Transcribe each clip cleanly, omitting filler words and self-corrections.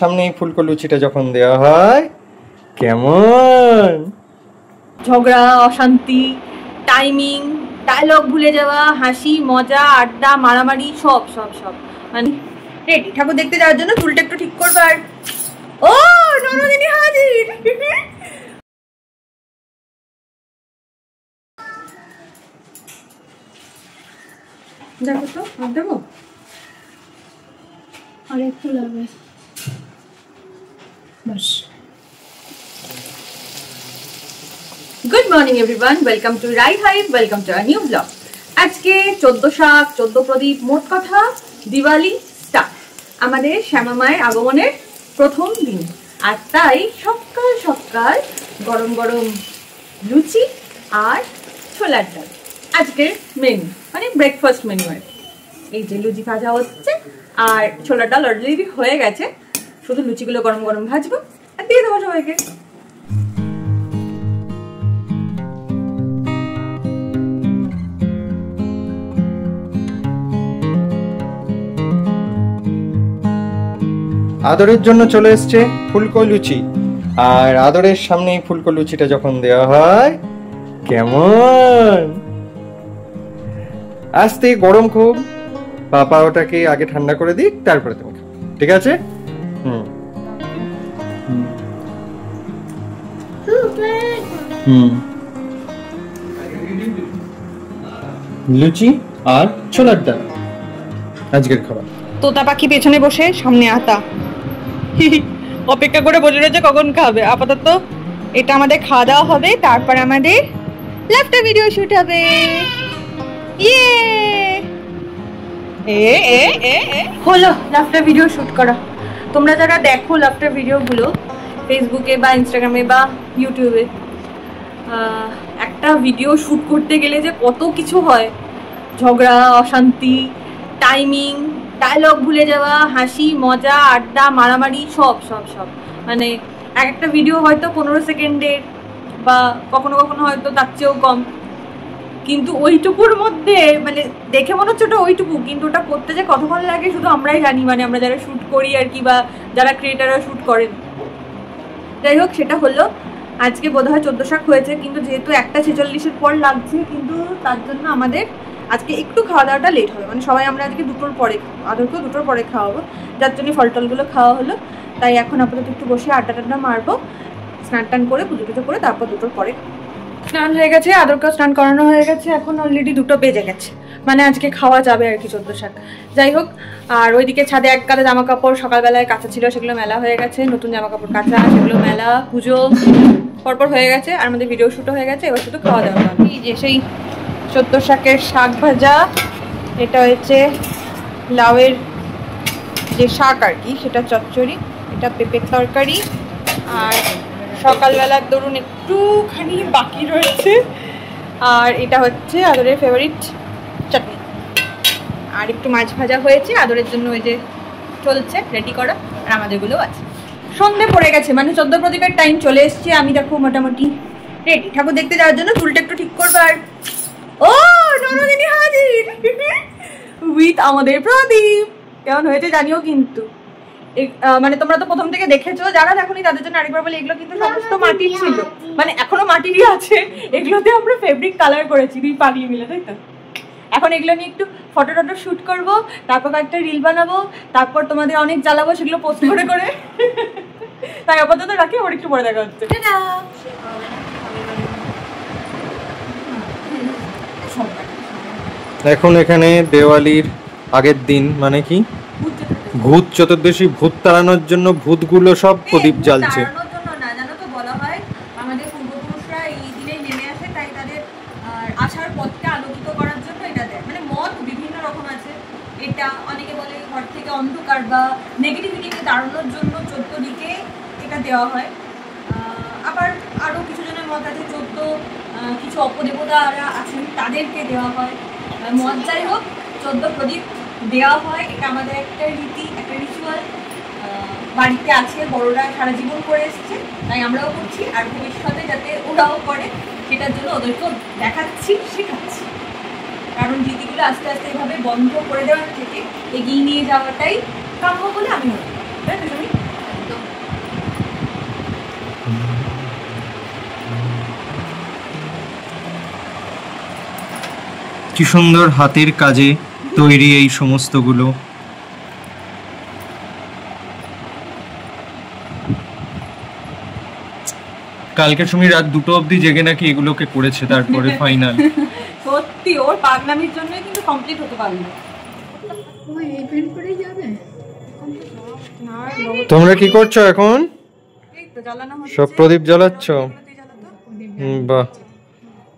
সামনেই ফুলকো লুচিটা যখন দেওয়া হয় কেমন ঝগড়া, অশান্তি, টাইমিং, ডায়লগ ভুলে যাওয়া, হাসি, মজা, আড্ডা, মারামারি সব সব সব মানে রেডি ঠাকুর দেখতে যাওয়ার জন্য। চুলটা একটু ঠিক করবে। আর ও ননদিনী হাজির। দেখো তো দেবো আর একটু লাগবে বাস। Good morning everyone, welcome to Right Hive, welcome to a new blog. আজকে 14 শাক 14 প্রদীপ, মোট কথা দিওয়ালি স্টার্ট, আমাদের শ্যামা মায়ের আগমনের প্রথম দিন। আর তাই সকাল সকাল গরম গরম লুচি আর ছোলার ডাল আজকের মেনু, মানে ব্রেকফাস্ট মেনু। আর এই যে লুচি ভাজা হচ্ছে আর ছোলার ডাল অলরেডি হয়ে গেছে, শুধু লুচিগুলো গরম গরম ভাজবো আর দিয়ে দেবো সবাইকে। আদরের জন্য চলে এসছে ফুলকো লুচি, আর আদরের সামনেই ফুলকো লুচিটা যখন দেওয়া হয় কেমন আস্তে গরম খুব। পাপা ওটাকে আগে ঠান্ডা করে দিক, তারপরে তুমি খাও, ঠিক আছে? হুম হুম লুচি আর ছোলার ডাল আজকের খাবার। তোতা পাখি পেছনে বসে, সামনে আতা অপেক্ষা করে বসে রয়েছে কখন খাবে। আপাতত এটা আমাদের খাওয়া দাওয়া হবে, তারপর আমাদের লাফটার ভিডিও শুট হবে। ইয়ে হলো লাফটার ভিডিও শুট করা। তোমরা যারা দেখো লাফটার ভিডিওগুলো ফেসবুকে বা ইনস্টাগ্রামে বা ইউটিউবে, একটা ভিডিও শুট করতে গেলে যে কত কিছু হয়, ঝগড়া, অশান্তি, টাইমিং, ডায়লগ ভুলে যাওয়া, হাসি, মজা, আড্ডা, মারামারি সব সব সব মানে এক একটা ভিডিও হয়তো 15 সেকেন্ডের বা কখনো কখনো হয়তো তার চেয়েও কম, কিন্তু ওইটুকুর মধ্যে মানে দেখে মনে হচ্ছে ওটা ওইটুকু, কিন্তু ওটা করতে যে কতক্ষণ লাগে শুধু আমরাই জানি, মানে আমরা যারা শ্যুট করি আর কি, বা যারা ক্রিয়েটাররা শ্যুট করেন। যাই হোক, সেটা হলো আজকে বোধহয় 14 শাক হয়েছে, কিন্তু যেহেতু 1:46-এর পর লাগছে, কিন্তু তার জন্য আমাদের আজকে একটু খাওয়া দাওয়াটা লেট হবে। মানে সবাই আমরা আজকে 2টোর পরে, আদরকেও 2টোর পরে খাওয়াবো, যার জন্য ফল টলগুলো খাওয়া হলো। তাই এখন আপাতত একটু বসে আড্ডা টাড্ডা মারবো, স্নান টান করে পুজো টুজো করে তারপর 2টোর পরে স্নান হয়ে গেছে, আদরকেও স্নান করানো হয়ে গেছে, এখন অলরেডি 2টো বেজে গেছে, মানে আজকে খাওয়া যাবে আর কি 14 শাক। যাই হোক, আর ওইদিকে ছাদে এক গাদা জামা কাপড় সকালবেলায় কাঁচা ছিল, সেগুলো মেলা হয়ে গেছে, নতুন জামা কাপড় কাঁচা, সেগুলো মেলা, পুজো পরপর হয়ে গেছে, আর আমাদের ভিডিও শ্যুটও হয়ে গেছে। এবার শুধু খাওয়া দাওয়া। এই যে সেই 14 শাকের শাক ভাজা, এটা হচ্ছে লাউয়ের যে শাক আর কি, সেটা চচ্চড়ি, এটা পেঁপের তরকারি, আর সকালবেলার ধরুন একটুখানি বাকি রয়েছে, আর এটা হচ্ছে আদরের ফেভারিট চাটনি, আর একটু মাছ ভাজা হয়েছে আদরের জন্য, ওই যে চলছে রেডি করা, আর আমাদেরগুলোও আছে। সন্ধে পড়ে গেছে, মানে 14 প্রদীপের টাইম চলে এসছে। আমি দেখো মোটামুটি রেডি ঠাকুর দেখতে যাওয়ার জন্য। চুলটা একটু ঠিক করবো। আর ও ননদিনী হাজির উইথ আমাদের প্রদীপ। কেমন হয়েছে জানিও কিন্তু, মানে তোমরা তো প্রথম থেকে দেখেছো, যারা দেখোনি তাদের জন্য আরেকবার বলি, এগুলো কিন্তু সমস্ত মাটির ছিল, মানে এখনো মাটিরই আছে। এগুলোতে আমরা ফেব্রিক কালার করেছি দুই পাগলি মিলে, তাই তো? এখন এগুলো নিয়ে একটু ফটো টটো শ্যুট করবো, তারপর একটা রিল বানাবো, তারপর তোমাদের অনেক জ্বালাবো, সেগুলো পোস্ট করে করে। তাই আপাতত রাখি, আবার একটু পরে দেখা হচ্ছে। এখন এখানে দেওয়ালির আগের দিন, মানে কি ভূত চতুর্দশী, ভূত তাড়ানোর জন্য ভূতগুলো সব প্রদীপ জ্বালছে। জানো তো, বলা হয় আমাদের পূর্বপুরুষরা এই দিনেই নেমে আসে, তাই তাদের আসার পথকে আলোকিত করার জন্য এটা দেয়। মানে মত বিভিন্ন রকম আছে, এটা অনেকে বলে ঘর থেকে অন্ধকার বা নেগেটিভিটিকে তাড়ানোর জন্য 14 দিকে এটা দেওয়া হয়। আবার আরও কিছু জনের মত আছে 14 কিছু অপদেবতারা আছেন তাদেরকে দেওয়া হয় মত। যাই হোক, 14 প্রদীপ দেওয়া হয়, এটা আমাদের একটা রীতি, একটা রিচুয়াল বাড়িতে আছে, বড়রা সারা জীবন করে এসছে, তাই আমরাও করছি, আর ভবিষ্যতে যাতে ওরাও করে সেটার জন্য ওদেরকেও দেখাচ্ছি, শেখাচ্ছি। কারণ রীতিগুলো আস্তে আস্তে এভাবে বন্ধ করে দেওয়ার থেকে এগিয়ে নিয়ে যাওয়াটাই কাম্য বলে আমি মনে করি, তাই তো? কি সুন্দর হাতের কাজে তৈরি এই সমস্তগুলো। কালকে সুমি রাত 2টো অবধি জেগে নাকি এগুলোকে করেছে, তারপরে ফাইনাল। সত্যি ওর পাগলামির জন্যই কিন্তু কমপ্লিট হতে পারলো। তোমরা কি করছো এখন? সব প্রদীপ জ্বালাচ্ছ? বাহ,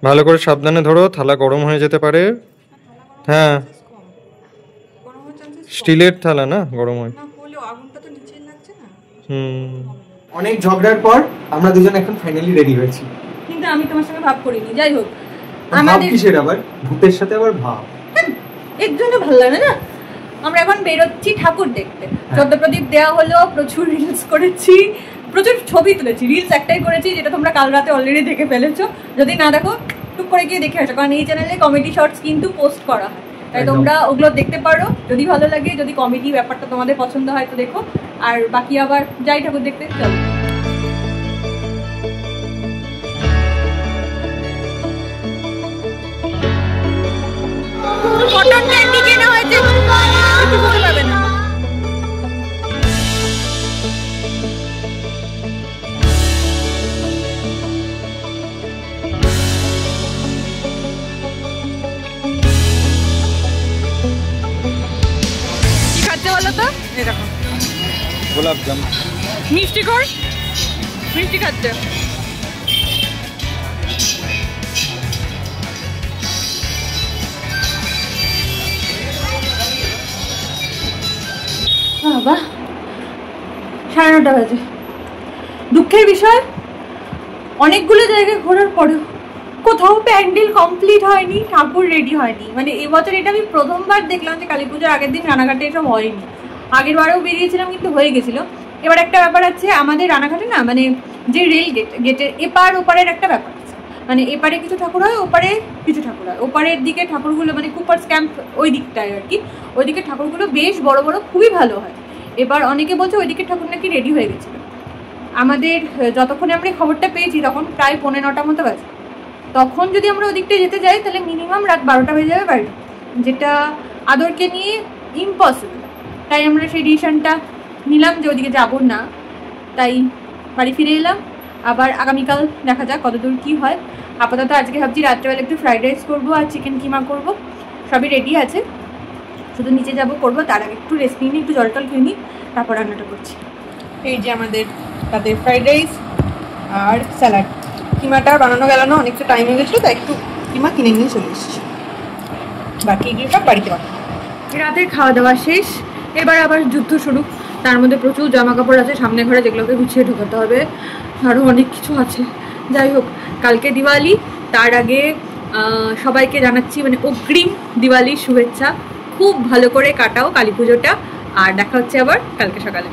ভালো করে সাবধানে ধরো, থালা গরম হয়ে যেতে পারে। হ্যাঁ, স্টিলের থালা না, গরম হয়। অনেক ঝগড়ার পর আমরা দুজন এখন ফাইনালি রেডি হয়েছি। কিন্তু আমি তোমার সঙ্গে ভাব করিনি। যাই হোক, আমাদের কিসের আবার ভূতের সাথে আবার ভাব? এর জন্য ভালো লাগে না। আমরা এখন বেরোচ্ছি ঠাকুর দেখতে। চন্দ্রপ্রদীপ দেওয়া হলো, প্রচুর রিলস করেছি, প্রচুর ছবি তুলেছি। রিলস একটাই করেছি যেটা তোমরা কাল রাতে অলরেডি দেখে ফেলেছো। যদি না দেখো টুক করে গিয়ে দেখে আসো, কারণ এই চ্যানেলে কমেডি শর্টস কিন্তু পোস্ট করা হয়, তাই তোমরা ওগুলো দেখতে পারো যদি ভালো লাগে। যদি কমেডি ব্যাপারটা তোমাদের পছন্দ হয় তো দেখো, আর বাকি আবার যাই ঠাকুর দেখতে। চলো। গোলাপ জাম মিষ্টি কর, মিষ্টি খাচ্ছে। বাবা 9:30 বাজে। দুঃখের বিষয়, অনেকগুলো জায়গায় ঘোরার পরেও কোথাও প্যান্ডেল কমপ্লিট হয়নি, ঠাকুর রেডি হয়নি। মানে এবছর এটা আমি প্রথমবার দেখলাম যে কালী পুজোর আগের দিন রানাঘাটে এসব হয়নি। আগের বারেও বেরিয়েছিলাম কিন্তু হয়ে গেছিলো। এবার একটা ব্যাপার আছে আমাদের রানাঘাটে না, মানে যে রেল গেটের এপার ওপারের একটা ব্যাপার আছে। মানে এপারে কিছু ঠাকুর হয়, ওপারে কিছু ঠাকুর হয়। ওপারের দিকে ঠাকুরগুলো মানে কুপার্স ক্যাম্প ওই দিকটায় আর কি, ওই দিকে ঠাকুরগুলো বেশ বড় বড়, খুবই ভালো হয়। এবার অনেকে বলছে ওই দিকের ঠাকুর নাকি রেডি হয়ে গেছিলো। আমাদের যতক্ষণে আমরা খবরটা পেয়েছি তখন প্রায় 9:45 মতো বাজে। তখন যদি আমরা ওই দিকটায় যেতে যাই তাহলে মিনিমাম রাত 12টা হয়ে যাবে বাড়ি, যেটা আদরকে নিয়ে ইম্পসিবল। তাই আমরা সেই ডিসিশনটা নিলাম যে ওদিকে যাবো না, তাই বাড়ি ফিরে এলাম। আবার আগামীকাল দেখা যাক কতদূর কী হয়। আপাতত আজকে ভাবছি রাত্রেবেলা একটু ফ্রাইড রাইস করবো আর চিকেন কিমা করবো, সবই রেডি আছে, শুধু নিচে যাবো করবো। তার আগে একটু রেস্ট নিয়ে একটু জল টল খেয়ে নিই, তারপর রান্নাটা করছি। এই যে আমাদের তাতে ফ্রাইড রাইস আর স্যালাড। কিমাটা বানানো গেল না, অনেকটা টাইম হয়ে গেছিলো, তাই একটু কিমা কিনে নিয়ে চলে এসেছি। বাকি এগুলো সব বাড়িতে পাবো। রাতের খাওয়া দাওয়া শেষ, এবার আবার যুদ্ধ শুরু। তার মধ্যে প্রচুর জামা কাপড় আছে সামনে ঘরে, যেগুলোকে গুছিয়ে ঢোকাতে হবে, আরও অনেক কিছু আছে। যাই হোক, কালকে দিওয়ালি, তার আগে সবাইকে জানাচ্ছি মানে অগ্রিম দিওয়ালির শুভেচ্ছা। খুব ভালো করে কাটাও কালী পুজোটা, আর দেখা হচ্ছে আবার কালকে সকালে।